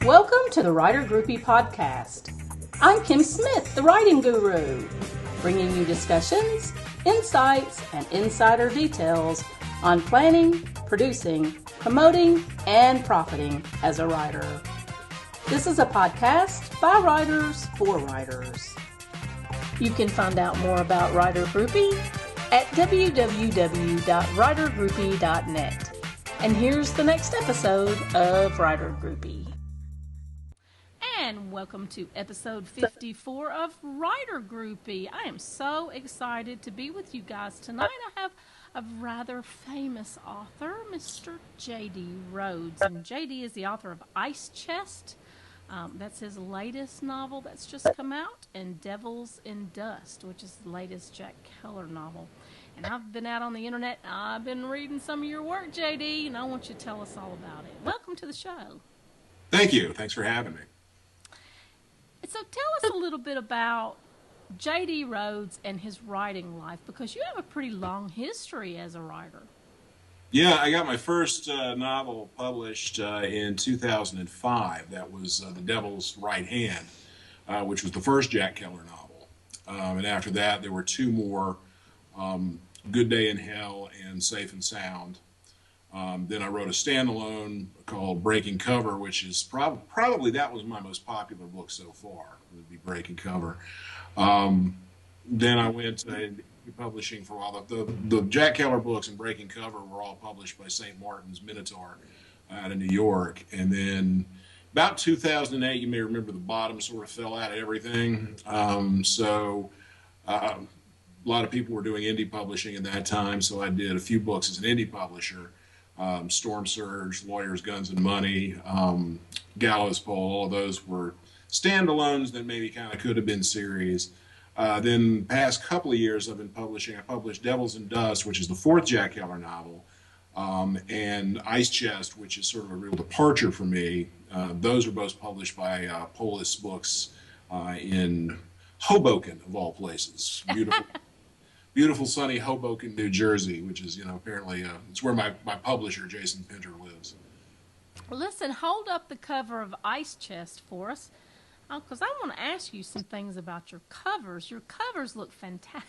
Welcome to the Writer Groupie podcast. I'm Kim Smith, the writing guru, bringing you discussions, insights, and insider details on planning, producing, promoting, and profiting as a writer. This is a podcast by writers for writers. You can find out more about Writer Groupie at www.writergroupie.net. And here's the next episode of Writer Groupie. And welcome to episode 54 of Writer Groupie. I am so excited to be with you guys tonight. I have a rather famous author, Mr. J.D. Rhoades. And J.D. is the author of Ice Chest. That's his latest novel that's just come out, and Devils in Dust, which is the latest Jack Keller novel. And I've been out on the internet. I've been reading some of your work, JD, and I want you to tell us all about it. Welcome to the show. Thank you. Thanks for having me. So tell us a little bit about J.D. Rhoades and his writing life, because you have a pretty long history as a writer. Yeah, I got my first novel published in 2005. That was The Devil's Right Hand, which was the first Jack Keller novel. And after that, there were two more, Good Day in Hell and Safe and Sound. Then I wrote a standalone called Breaking Cover, which is probably that was my most popular book so far, would be Breaking Cover. Then I went to publishing for a while. The Jack Keller books and Breaking Cover were all published by St. Martin's Minotaur out of New York. And then about 2008, you may remember the bottom sort of fell out of everything. So a lot of people were doing indie publishing at that time, so I did a few books as an indie publisher. Storm Surge, Lawyers, Guns, and Money, Gallows Pole, all of those were standalones that maybe kind of could have been series. Then the past couple of years I've been publishing. I published Devils in Dust, which is the fourth Jack Keller novel, and Ice Chest, which is sort of a real departure for me. Those are both published by Polis Books in Hoboken, of all places. Beautiful sunny Hoboken, New Jersey, which is, apparently it's where my publisher, Jason Pinter, lives. Well, listen, hold up the cover of Ice Chest for us, because I want to ask you some things about your covers. Your covers look fantastic.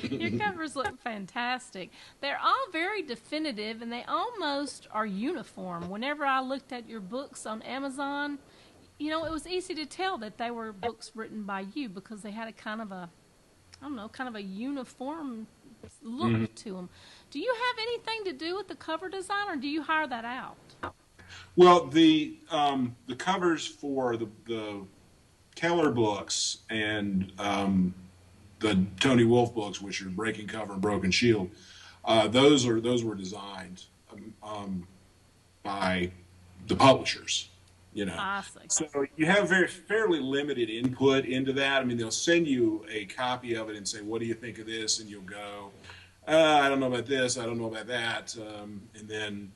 Your covers look fantastic. They're all very definitive, and they almost are uniform. Whenever I looked at your books on Amazon, it was easy to tell that they were books written by you because they had a kind of a uniform look to them. Do you have anything to do with the cover design, or do you hire that out? Well, the covers for the Keller books and the Tony Wolfe books, which are Breaking Cover and Broken Shield, those were designed by the publishers. So you have fairly limited input into that. I mean, they'll send you a copy of it and say, "What do you think of this?" And you'll go, "I don't know about this. I don't know about that." And then,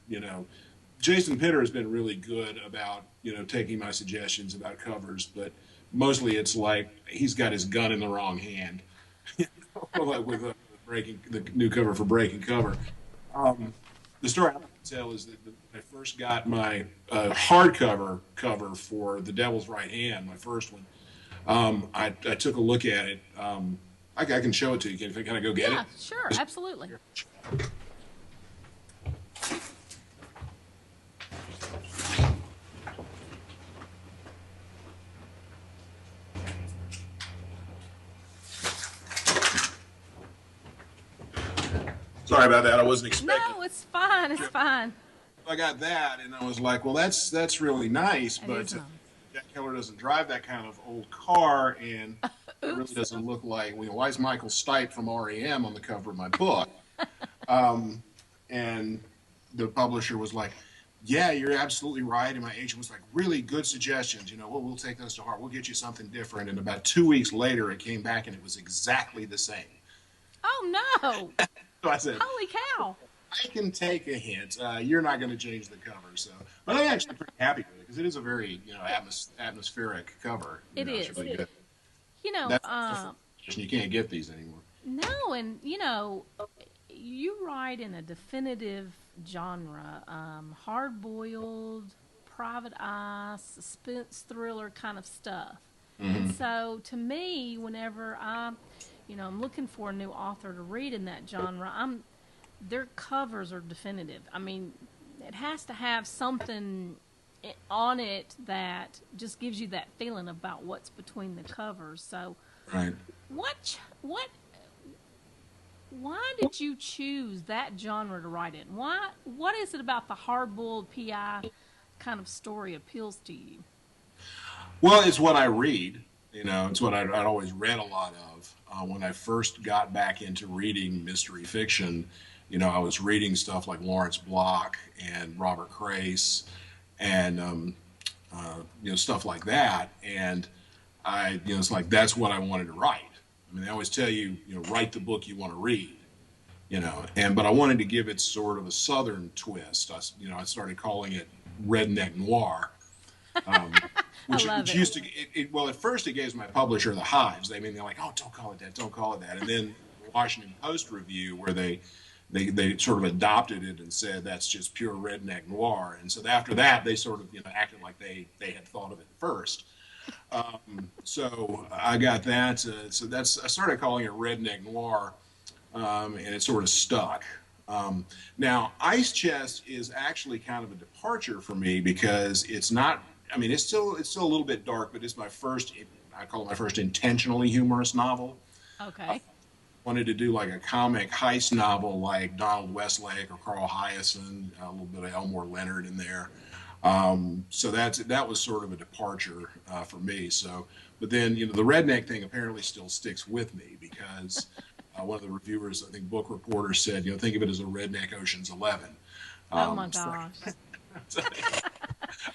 Jason Pinter has been really good about, taking my suggestions about covers, but mostly it's like he's got his gun in the wrong hand, like with the new cover for Breaking Cover. The story I can tell is that I first got my hardcover cover for The Devil's Right Hand, my first one. I took a look at it. I can show it to you. Can I go get it? Yeah, sure, absolutely. Sorry about that. I wasn't expecting. No, it's fine. It's fine. I got that, and I was like, well, that's really nice, but Jack Keller doesn't drive that kind of old car, and it really doesn't look like, why is Michael Stipe from REM on the cover of my book? And the publisher was like, yeah, you're absolutely right, and my agent was like, really good suggestions, we'll take those to heart. We'll get you something different. And about 2 weeks later, it came back, and it was exactly the same. Oh, no. So I said, holy cow. I can take a hint. You're not going to change the cover, but I'm actually pretty happy with it because it is a very, atmospheric cover. It is. It's really good. You you can't get these anymore. No, and you write in a definitive genre, hard-boiled, private eye, suspense thriller kind of stuff. And so to me, whenever I'm looking for a new author to read in that genre, their covers are definitive. I mean, it has to have something on it that just gives you that feeling about what's between the covers. So, Right. why did you choose that genre to write in? What is it about the hard-boiled PI kind of story appeals to you? Well, it's what I read. It's what I'd always read a lot of. When I first got back into reading mystery fiction, I was reading stuff like Lawrence Block and Robert Crace and, stuff like that. And it's like, that's what I wanted to write. I mean, they always tell you, write the book you want to read, but I wanted to give it sort of a Southern twist. I started calling it redneck noir. Which used to, well, at first it gave my publisher the hives. They're like, oh, don't call it that, don't call it that. And then Washington Post review, where they sort of adopted it and said that's just pure redneck noir. And so after that, they sort of, acted like they had thought of it first. So I got that. I started calling it redneck noir, and it sort of stuck. Now, Ice Chest is actually kind of a departure for me because it's not. I mean, it's still a little bit dark, but it's my first. I call it my first intentionally humorous novel. Okay. Wanted to do like a comic heist novel like Donald Westlake or Carl Hyacin, a little bit of Elmore Leonard in there. So that was sort of a departure for me. So, but then the redneck thing apparently still sticks with me because one of the reviewers, I think Book Reporter, said, think of it as a redneck Ocean's 11. Oh my gosh.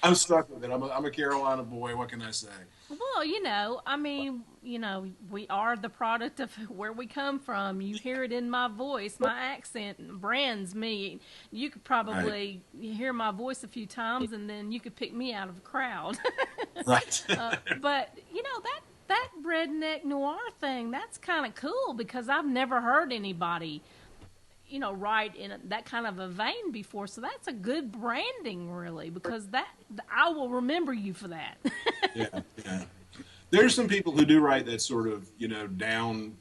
I'm stuck with it. I'm a Carolina boy. What can I say? Well, I mean, we are the product of where we come from. You hear it in my voice. My accent brands me. You could probably hear my voice a few times, and then you could pick me out of a crowd. Right. But, that redneck noir thing, that's kind of cool because I've never heard anybody write in that kind of a vein before. So that's a good branding, really, because I will remember you for that. Yeah. There's some people who do write that sort of, down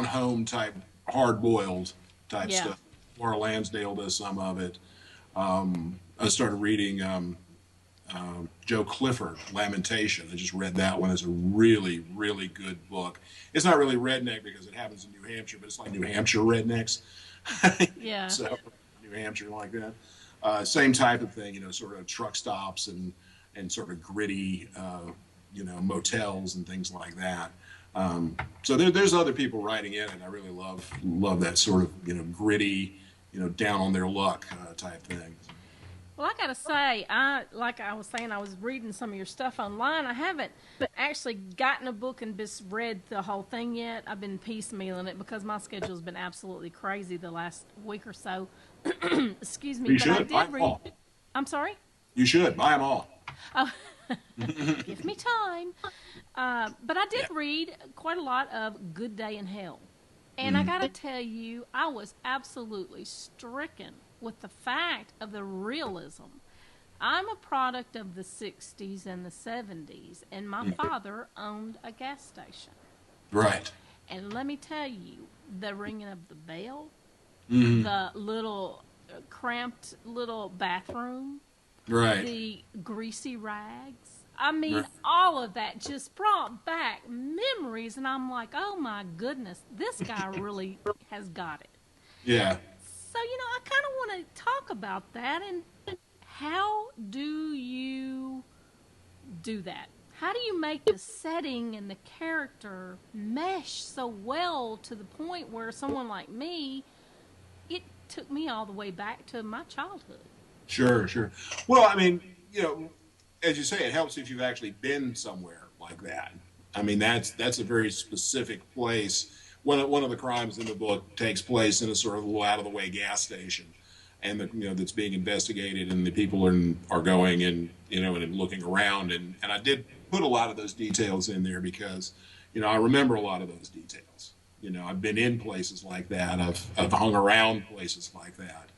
home type, hard boiled type stuff. Laura Lansdale does some of it. I started reading Joe Clifford, Lamentation. I just read that one. It's a really, really good book. It's not really redneck because it happens in New Hampshire, but it's like New Hampshire rednecks. Yeah. So New Hampshire like that. Same type of thing, sort of truck stops and sort of gritty, motels and things like that. So there's other people writing in it. I really love that sort of, gritty, down on their luck type thing. Well, I gotta say, like I was saying, I was reading some of your stuff online. I haven't actually gotten a book and just read the whole thing yet. I've been piecemealing it because my schedule's been absolutely crazy the last week or so. Excuse me. You but should I did buy them read. all. I'm sorry? You should buy them all. Oh, give me time. But I did read quite a lot of Good Day in Hell. And I got to tell you, I was absolutely stricken with the fact of the realism. I'm a product of the 60s and the 70s, and my father owned a gas station. Right. And let me tell you, the ringing of the bell, the little cramped little bathroom, Right. the greasy rags. I mean, all of that just brought back memories, and I'm like, oh my goodness, this guy really has got it. Yeah. So, I kind of want to talk about that, and how do you do that? How do you make the setting and the character mesh so well to the point where someone like me, it took me all the way back to my childhood? Sure. Well, I mean, as you say, it helps if you've actually been somewhere like that. I mean, that's a very specific place. One of the crimes in the book takes place in a sort of out of the way gas station, and that's being investigated, and the people are going and and looking around, and I did put a lot of those details in there because I remember a lot of those details. I've been in places like that. I've hung around places like that.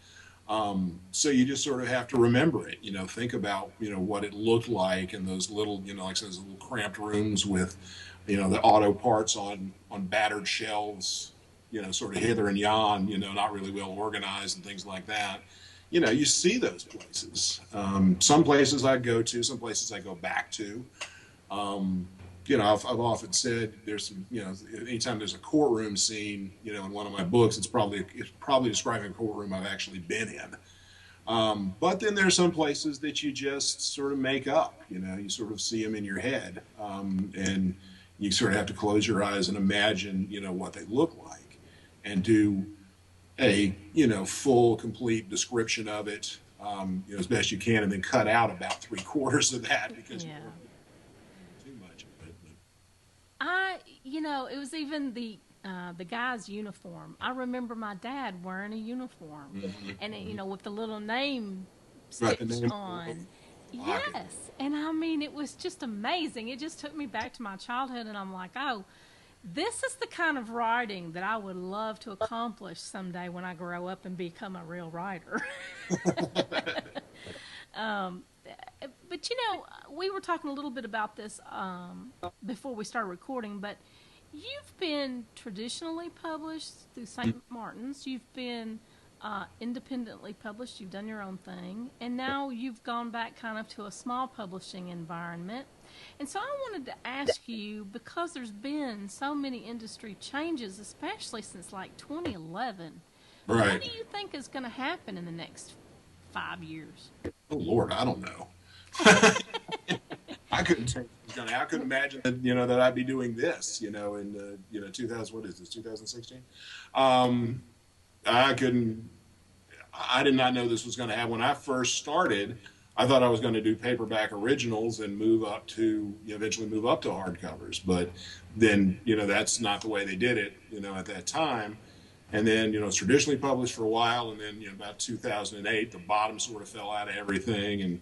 So you just sort of have to remember it, think about, what it looked like in those little, like I said, those little cramped rooms with, the auto parts on battered shelves, sort of hither and yon, not really well organized and things like that. You see those places. Some places I go to, some places I go back to. I've often said there's some, anytime there's a courtroom scene, in one of my books, it's probably describing a courtroom I've actually been in. But then there's some places that you just sort of make up, you sort of see them in your head, and you sort of have to close your eyes and imagine, what they look like, and do a, full, complete description of it, as best you can, and then cut out about 3/4 of that because Yeah. too much of it. It was even the guy's uniform. I remember my dad wearing a uniform, and with the little name Right, the stitched name on. pocket. Yes, and I mean, it was just amazing. It just took me back to my childhood, and I'm like, oh, this is the kind of writing that I would love to accomplish someday when I grow up and become a real writer. um, but we were talking a little bit about this before we started recording, but you've been traditionally published through St. Martin's. You've been independently published. You've done your own thing. And now you've gone back kind of to a small publishing environment. And so I wanted to ask you, because there's been so many industry changes, especially since like 2011, what Right. do you think is going to happen in the next 5 years? Oh Lord, I don't know. I couldn't tell you what was gonna. I couldn't imagine that that I'd be doing this. In 2000. What is this? 2016. Um, I couldn't. I did not know this was going to happen when I first started. I thought I was going to do paperback originals and move up to eventually move up to hardcovers. But then that's not the way they did it. At that time. And then, it's traditionally published for a while, and then, about 2008, the bottom sort of fell out of everything. And,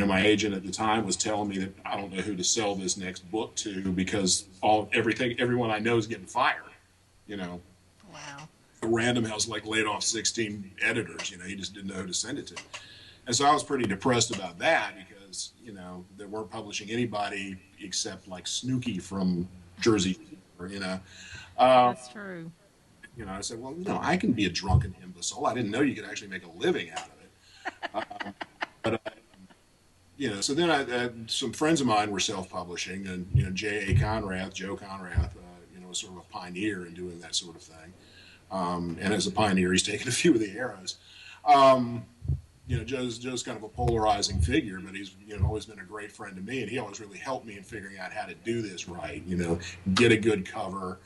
my agent at the time was telling me that I don't know who to sell this next book to because everyone I know is getting fired. You know, Wow. Random House like laid off 16 editors. He just didn't know who to send it to. And so I was pretty depressed about that because, they weren't publishing anybody except like Snooki from Jersey, Um, That's true. I said, well, I can be a drunken imbecile. I didn't know you could actually make a living out of it. But so then some friends of mine were self-publishing, and Joe Conrath, was sort of a pioneer in doing that sort of thing. And as a pioneer, he's taken a few of the arrows. Joe's kind of a polarizing figure, but he's always been a great friend to me, and he always really helped me in figuring out how to do this right. Get a good cover.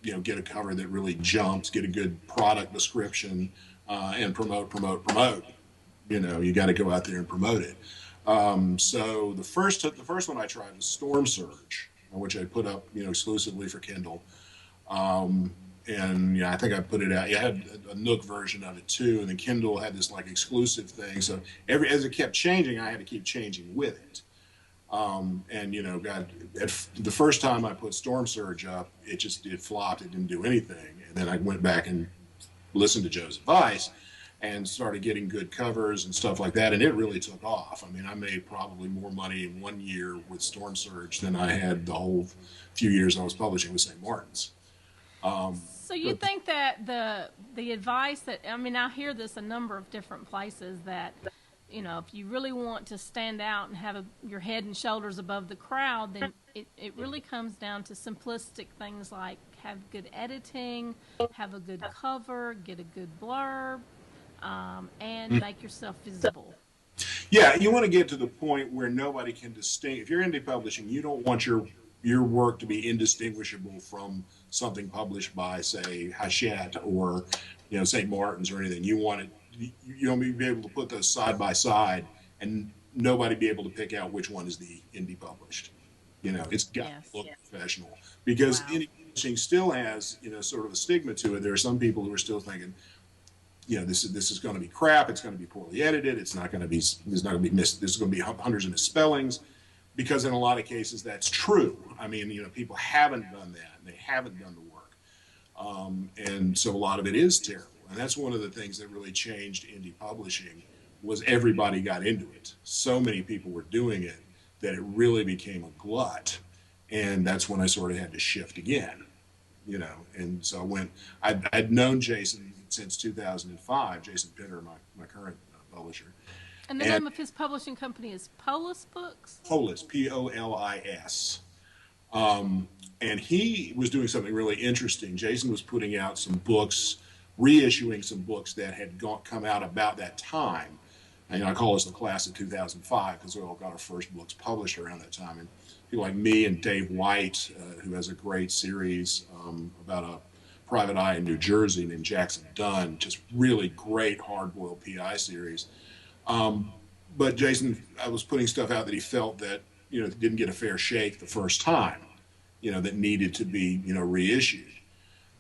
Get a cover that really jumps, get a good product description, and promote. You got to go out there and promote it. So the first one I tried was Storm Surge, which I put up, exclusively for Kindle. And I think I put it out. I had a Nook version of it too, and then Kindle had this like exclusive thing. So as it kept changing, I had to keep changing with it. The first time I put Storm Surge up, it flopped. It didn't do anything. And then I went back and listened to Joe's advice and started getting good covers and stuff like that. And it really took off. I mean, I made probably more money in 1 year with Storm Surge than I had the whole few years I was publishing with St. Martin's. So you think that the advice that, I mean, I hear this a number of different places that, if you really want to stand out and have your head and shoulders above the crowd, then it really comes down to simplistic things like have good editing, have a good cover, get a good blurb, and make yourself visible. Yeah, you want to get to the point where nobody can distinguish. If you're indie publishing, you don't want your work to be indistinguishable from something published by, say, Hachette or St. Martin's or anything. You want it. You don't be able to put those side by side and nobody be able to pick out which one is the indie published. It's got to look professional because indie publishing still has sort of a stigma to it. There are some people who are still thinking, this is going to be crap. It's going to be poorly edited. It's not going to be. There's not going to be There's going to be hundreds of misspellings, because in a lot of cases that's true. I mean, people haven't done that. They haven't done the work, and so a lot of it is terrible. And that's one of the things that really changed indie publishing was everybody got into it. So many people were doing it that it really became a glut. And that's when I sort of had to shift again, And so I'd known Jason since 2005, Jason Pitter, my current publisher. And the name of his publishing company is Polis Books? Polis, Polis. And he was doing something really interesting. Jason was putting out some books, reissuing some books that had come out about that time. And I call this the class of 2005 because we all got our first books published around that time. And people like me and Dave White, who has a great series about a private eye in New Jersey named Jackson Dunn, just really great hard-boiled PI series. But Jason, I was putting stuff out that he felt that, didn't get a fair shake the first time, that needed to be, reissued.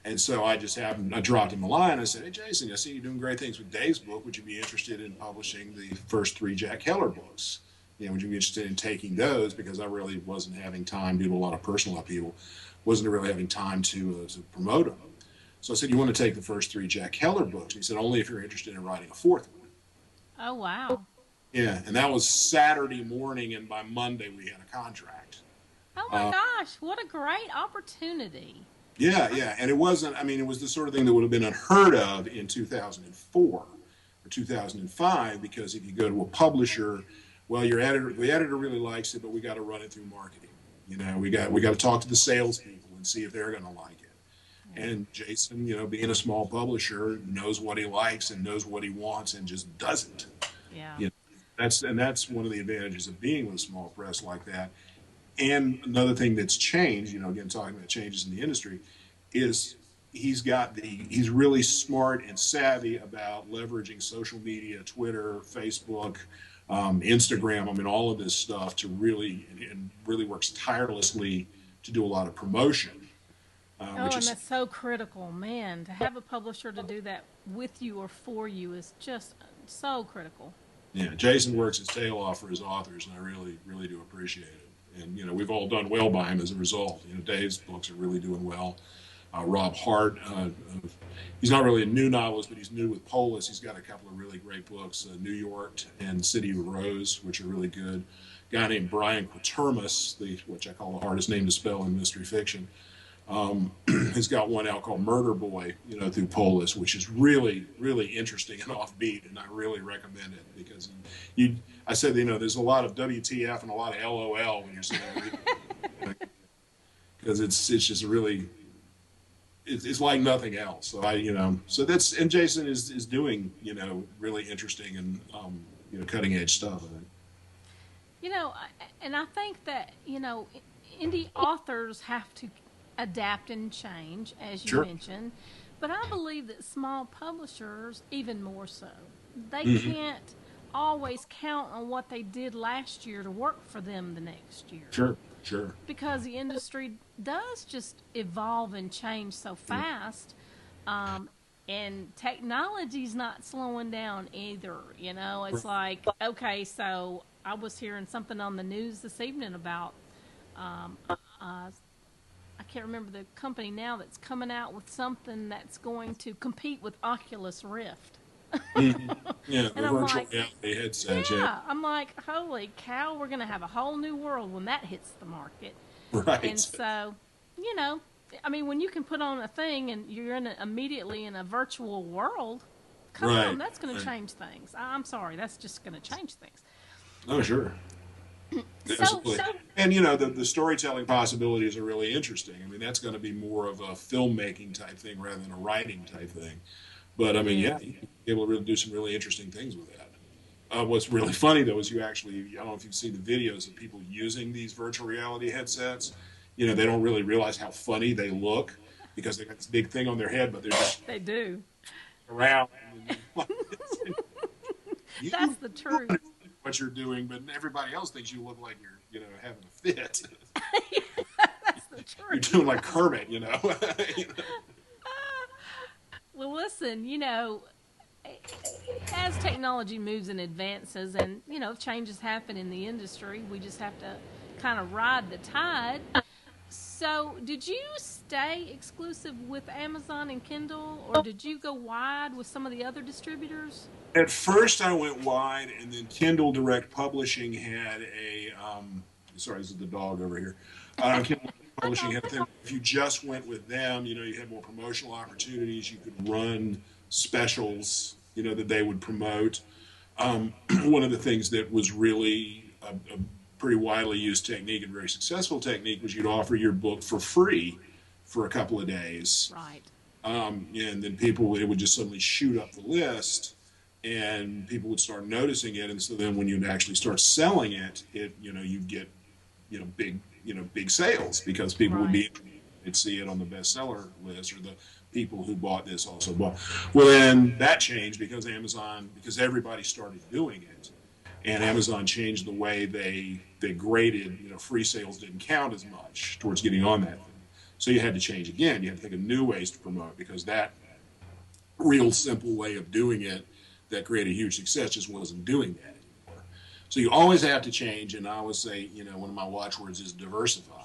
And so I dropped him a line. I said, hey, Jason, I see you doing great things with Dave's book. Would you be interested in publishing the first 3 Jack Keller books? Would you be interested in taking those? Because I really wasn't having time due to a lot of personal upheaval, wasn't really having time to promote them. So I said, you want to take the first 3 Jack Keller books? He said, only if you're interested in writing a 4th one. Oh, wow. Yeah, and that was Saturday morning, and by Monday we had a contract. Oh, my gosh, what a great opportunity. Yeah, and it wasn't, it was the sort of thing that would have been unheard of in 2004 or 2005, because if you go to a publisher, well, the editor really likes it, but we got to run it through marketing. We got to talk to the salespeople and see if they're going to like it. And Jason, being a small publisher, knows what he likes and knows what he wants and just doesn't. Yeah. That's one of the advantages of being with a small press like that. And another thing that's changed, again, talking about changes in the industry, is he's really smart and savvy about leveraging social media, Twitter, Facebook, Instagram, all of this stuff to really works tirelessly to do a lot of promotion. And that's so critical, man. To have a publisher to do that with you or for you is just so critical. Yeah, Jason works his tail off for his authors, and I really, really do appreciate it. And, we've all done well by him as a result. Dave's books are really doing well. Rob Hart, he's not really a new novelist, but he's new with Polis. He's got a couple of really great books, New York and City of Rose, which are really good. A guy named Brian Quatermass, which I call the hardest name to spell in mystery fiction, has got one out called Murder Boy, through Polis, which is really, really interesting and offbeat, and I really recommend it because I said, there's a lot of WTF and a lot of LOL when you're sitting there because it's just really, it's like nothing else. So and Jason is doing, really interesting and, cutting edge stuff, I think. And I think that, indie authors have to adapt and change, as you mentioned, but I believe that small publishers even more so. They can't always count on what they did last year to work for them the next year. Sure. Because the industry does just evolve and change so fast, and technology's not slowing down either. It's like, okay, so I was hearing something on the news this evening about I can't remember the company now that's coming out with something that's going to compete with Oculus Rift. Yeah, and the virtual reality headset. Yeah, I'm like, holy cow, we're going to have a whole new world when that hits the market. Right. And so, when you can put on a thing and you're immediately in a virtual world, come on, that's going to change things. I'm sorry, that's just going to change things. Oh, sure. And the storytelling possibilities are really interesting. That's going to be more of a filmmaking type thing rather than a writing type thing. But you can be able to really do some really interesting things with that. What's really funny though is I don't know if you've seen the videos of people using these virtual reality headsets. They don't really realize how funny they look because they got this big thing on their head, but they're just they do around. That's the truth. What you're doing, but everybody else thinks you look like you're, having a fit. Yeah, that's the truth. You're doing like Kermit, Well, listen, as technology moves and advances and, changes happen in the industry, we just have to kind of ride the tide. So, did you stay exclusive with Amazon and Kindle, or did you go wide with some of the other distributors? At first, I went wide, and then Kindle Direct Publishing had a. Sorry, this is the dog over here. Kindle Direct Publishing had a thing. If you just went with them, you had more promotional opportunities. You could run specials, that they would promote. One of the things that was really a pretty widely used technique and very successful technique was you'd offer your book for free for a couple of days. Right. And then it would just suddenly shoot up the list, and people would start noticing it. And so then when you'd actually start selling it, you'd get, big sales, because people would they'd see it on the bestseller list, or the people who bought this also bought. Well, then that changed because everybody started doing it. And Amazon changed the way they graded, free sales didn't count as much towards getting on that thing. So you had to change again. You had to think of new ways to promote, because that real simple way of doing it that created huge success just wasn't doing that anymore. So you always have to change. And I always say, one of my watchwords is diversify.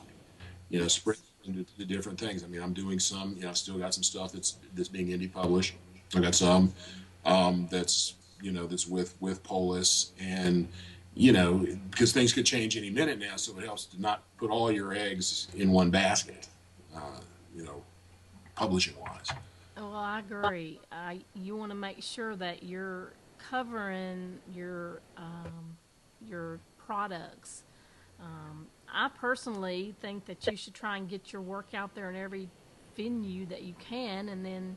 Spread into the different things. I mean, I'm doing some, I've still got some stuff that's being indie published. I got some that's with Polis, and because things could change any minute now, so it helps to not put all your eggs in one basket, publishing wise. Well, I agree. You want to make sure that you're covering your products. I personally think that you should try and get your work out there in every venue that you can, and then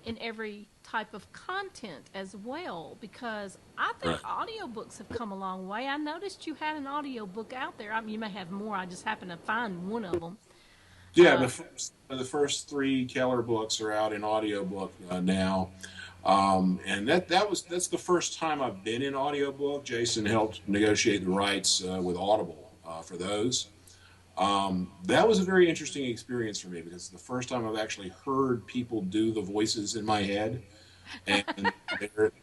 in every type of content as well, because I think audiobooks have come a long way. I noticed you had an audiobook out there. I mean, you may have more. I just happened to find one of them. Yeah, the first 3 Keller books are out in audiobook now. And that's the first time I've been in audiobook. Jason helped negotiate the rights with Audible for those. That was a very interesting experience for me, because it's the first time I've actually heard people do the voices in my head. And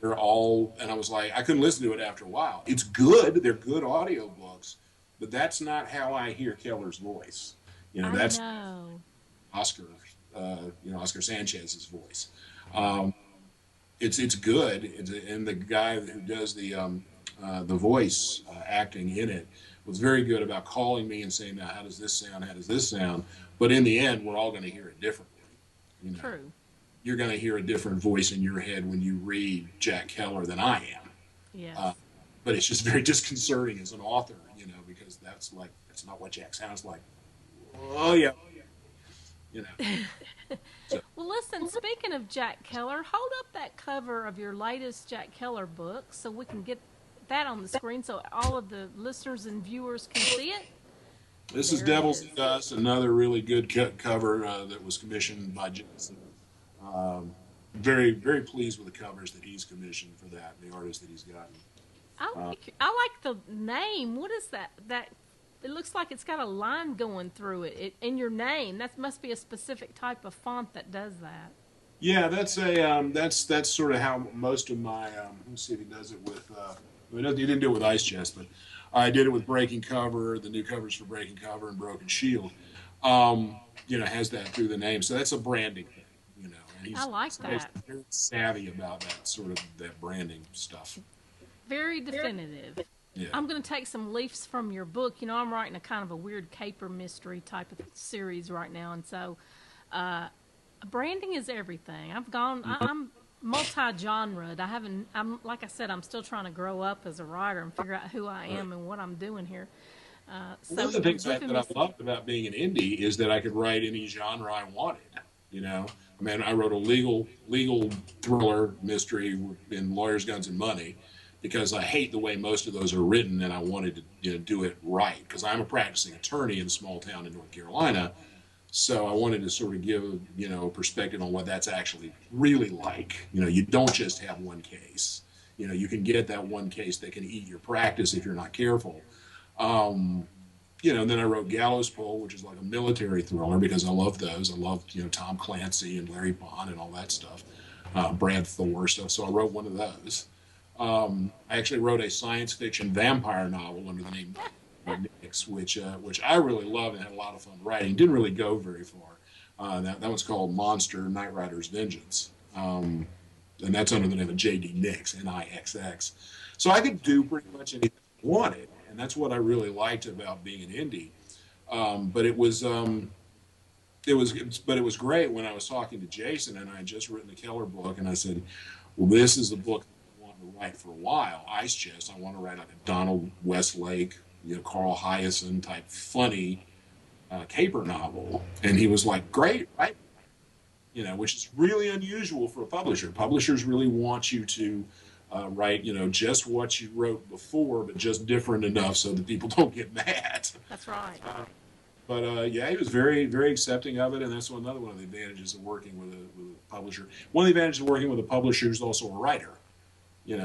they're all, and I was like, I couldn't listen to it after a while. It's good. They're good audiobooks, but that's not how I hear Keller's voice. That's Oscar, Oscar Sanchez's voice. It's good. And the guy who does the voice acting in it was very good about calling me and saying, now, how does this sound? How does this sound? But in the end, we're all going to hear it differently. True. You're going to hear a different voice in your head when you read Jack Keller than I am. Yes. But it's just very disconcerting as an author, because that's not what Jack sounds like. Oh, yeah. So. Well, listen, speaking of Jack Keller, hold up that cover of your latest Jack Keller book so we can get that on the screen so all of the listeners and viewers can see it. This is Devils and Dust, another really good cover that was commissioned by Jason. Very, very pleased with the covers that he's commissioned for that, and the artist that he's gotten. I like the name. What is that? It looks like it's got a line going through it in your name. That must be a specific type of font that does that. Yeah, that's that's sort of how most of my. Let's see if he does it with. He didn't do it with Ice Chest, but I did it with Breaking Cover, the new covers for Breaking Cover and Broken Shield. Has that through the name, so that's a branding thing. And I like that. He's very savvy about that branding stuff. Very definitive. Yeah. I'm going to take some leaves from your book. I'm writing a kind of a weird caper mystery type of series right now, and so branding is everything. I'm multi-genred. Like I said, I'm still trying to grow up as a writer and figure out who I am and what I'm doing here. One of the things that I loved about being an indie is that I could write any genre I wanted. I wrote a legal thriller mystery in Lawyers, Guns, and Money, because I hate the way most of those are written, and I wanted to do it right, because I'm a practicing attorney in a small town in North Carolina. So I wanted to sort of give a perspective on what that's actually really like. You don't just have one case. You can get that one case that can eat your practice if you're not careful. And then I wrote Gallows Pole, which is like a military thriller, because I love those. I love Tom Clancy and Larry Bond and all that stuff, Brad Thor stuff. So I wrote one of those. I actually wrote a science fiction vampire novel under the name Nicks, which I really loved and had a lot of fun writing. Didn't really go very far. That one's called Monster Knight Rider's Vengeance, and that's under the name of J.D. Nix, Nixx. So I could do pretty much anything I wanted, and that's what I really liked about being an indie. But it was great when I was talking to Jason, and I had just written the Keller book, and I said, well, this is the book I want to write for a while. Ice Chest. I want to write like a Donald Westlake, Carl Hyacin type funny caper novel. And he was like, great, right? Which is really unusual for a publisher. Publishers really want you to write, just what you wrote before, but just different enough so that people don't get mad. That's right. But yeah, he was very, very accepting of it, and that's another one of the advantages of working with a publisher. One of the advantages of working with a publisher is also a writer.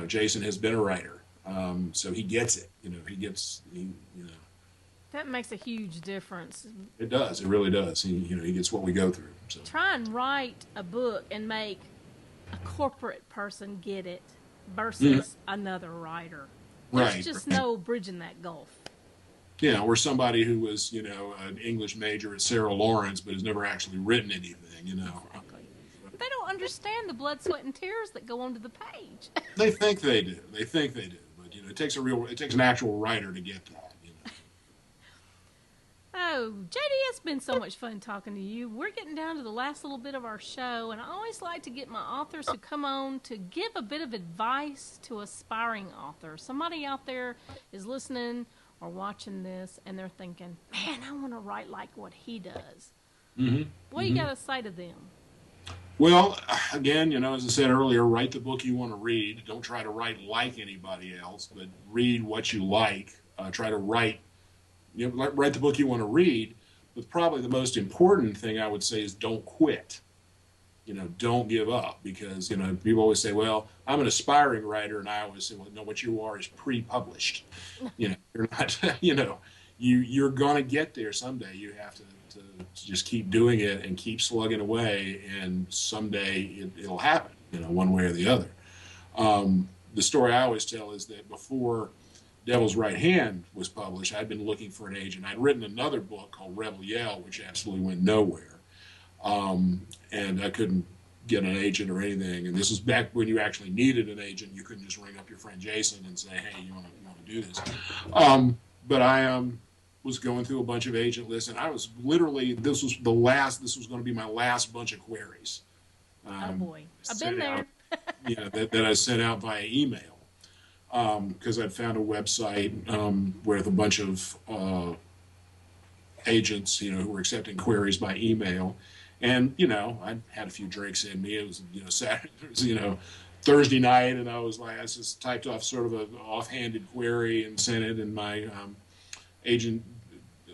Jason has been a writer, so he gets it. That makes a huge difference. It does. It really does. He gets what we go through. So. Try and write a book and make a corporate person get it versus another writer. There's just no bridging that gulf. Yeah, or somebody who was, an English major at Sarah Lawrence but has never actually written anything, Exactly. They don't understand the blood, sweat, and tears that go onto the page. They think they do. But, it takes an actual writer to get that. Oh, JD, it's been so much fun talking to you. We're getting down to the last little bit of our show, and I always like to get my authors who come on to give a bit of advice to aspiring authors. Somebody out there is listening or watching this, and they're thinking, man, I want to write like what he does. What do you got to say to them? Well, again, as I said earlier, write the book you want to read. Don't try to write like anybody else, but read what you like. Try to write the book you want to read. But probably the most important thing I would say is don't quit. Don't give up, because, people always say, well, I'm an aspiring writer. And I always say, well, no, what you are is pre-published. You're not, you're going to get there someday. You have to just keep doing it and keep slugging away. And someday it'll happen, one way or the other. The story I always tell is that before Devil's Right Hand was published, I'd been looking for an agent. I'd written another book called Rebel Yell, which absolutely went nowhere. And I couldn't get an agent or anything. And this was back when you actually needed an agent. You couldn't just ring up your friend Jason and say, hey, you want to do this? But I was going through a bunch of agent lists, and I was literally, this was going to be my last bunch of queries. Oh boy, I've been there. That I sent out via email. Because I'd found a website with a bunch of agents, who were accepting queries by email. And, I had a few drinks in me. It was, Saturday, it was, Thursday night, and I just typed off sort of an offhanded query and sent it, and my agent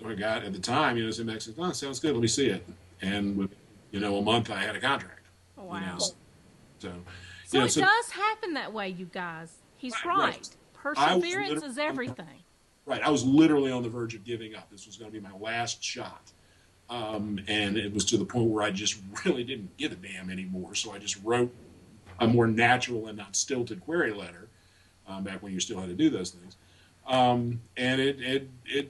I got at the time, sent back and said, oh, sounds good, let me see it. And within, a month I had a contract. Oh, wow. So it does happen that way, you guys. He's right. Perseverance is everything. Right. I was literally on the verge of giving up. This was going to be my last shot. And it was to the point where I just really didn't give a damn anymore. So I just wrote a more natural and not stilted query letter, back when you still had to do those things. And it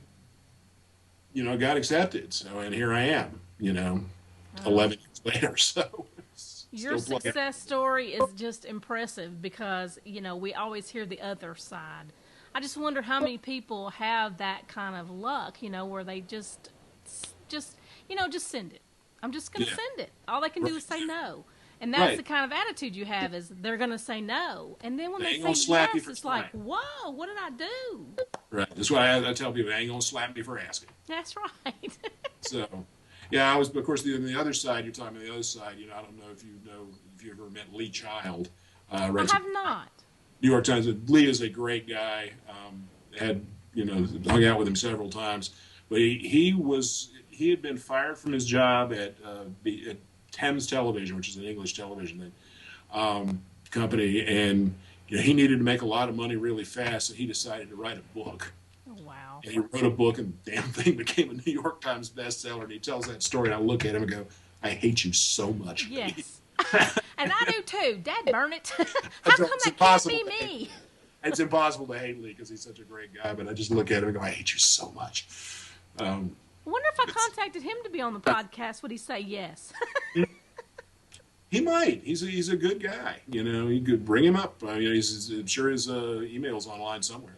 got accepted. So, and here I am, 11 years later. So your success story is just impressive because, we always hear the other side. I just wonder how many people have that kind of luck, where they just send it. I'm just going to send it. All they can do is say no. And that's the kind of attitude you have, is they're going to say no. And then when they say yes, it's like, whoa, what did I do? Right. That's why I tell people, they ain't going to slap me for asking. That's right. So, yeah, I was, of course, on the other side, you're talking about the other side, I don't know if you ever met Lee Child. I have not. New York Times. Lee is a great guy. Hung out with him several times. But he had been fired from his job at Thames Television, which is an English television company, and he needed to make a lot of money really fast, so he decided to write a book. Oh, wow. And he wrote a book, and the damn thing became a New York Times bestseller. And he tells that story, and I look at him and go, I hate you so much. Yes. And I do too. Dad burn it. How come that can't be me? It's impossible to hate Lee because he's such a great guy, but I just look at him and go, I hate you so much. I wonder if I contacted him to be on the podcast, would he say yes? He might. He's a good guy. You could bring him up. I'm sure his email's online somewhere.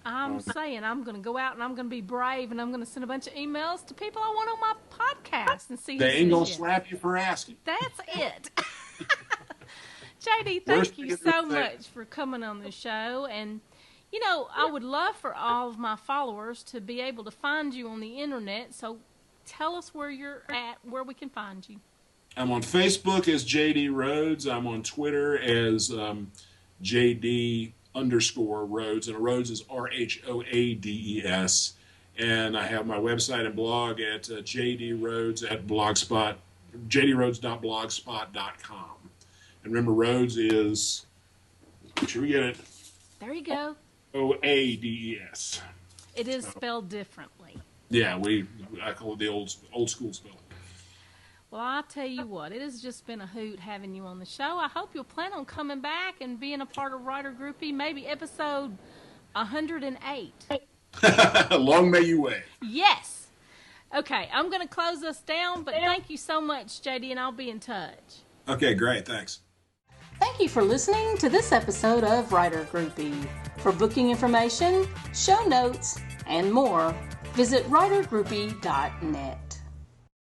I'm saying I'm going to go out and I'm going to be brave and I'm going to send a bunch of emails to people I want on my podcast and see who They ain't going to yes. slap you for asking. That's it. JD, thank you so much for coming on the show. And, I would love for all of my followers to be able to find you on the internet. So tell us where you're at, where we can find you. I'm on Facebook as JD Rhoades. I'm on Twitter as JD_Rhoades. And Rhoades is RHOADES. And I have my website and blog at JDRhoades at jdrhoades.blogspot.com. And remember, Rhoades is, make sure we get it. There you go. OADES. It is spelled differently. Yeah, I call it the old school spelling. Well, I'll tell you what, it has just been a hoot having you on the show. I hope you'll plan on coming back and being a part of Writer Groupie, maybe episode 108. Long may you wait. Yes. Okay, I'm going to close us down, but thank you so much, JD, and I'll be in touch. Okay, great. Thanks. Thank you for listening to this episode of Writer Groupie. For booking information, show notes, and more, visit writergroupie.net.